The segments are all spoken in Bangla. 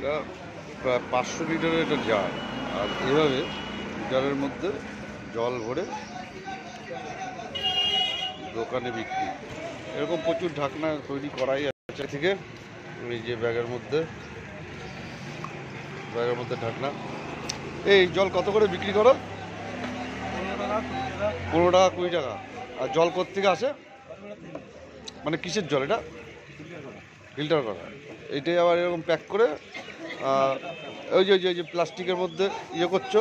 এটা প্রায় 500 লিটারের একটা জার, আর এভাবে জারের মধ্যে জল ভরে দোকানে বিক্রি। এরকম প্রচুর ঢাকনা তৈরি করাই আছে থেকে। এই যে ব্যাগের মধ্যে ঢাকনা। এই জল কত করে বিক্রি করো? 15 টাকা 20 টাকা। আর জল কোত্থেকে আসে? মানে কিসের জল এটা? ফিল্টার করা। এইটাই আবার এরকম প্যাক করে ওই যে প্লাস্টিকের মধ্যে ইয়ে করছো,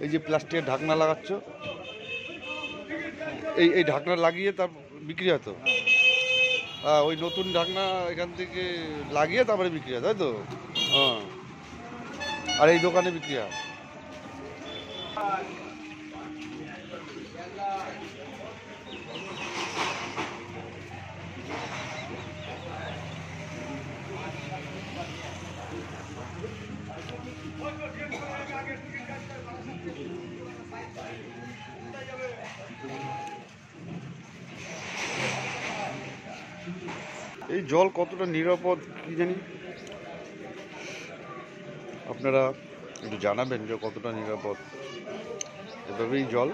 এই যে প্লাস্টিকের ঢাকনা লাগাচ্ছ, এই ঢাকনা লাগিয়ে তার বিক্রি হয় তো? ওই নতুন ঢাকনা এখান থেকে লাগিয়ে তারপরে বিক্রি হয়, তাই তো? হ্যাঁ। আর এই দোকানে বিক্রি হয়। এই জল কতটা নিরাপদ কি জানি, আপনারা একটু জানাবেন যে কতটা নিরাপদ। এভাবেই জল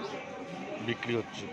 বিক্রি হচ্ছে।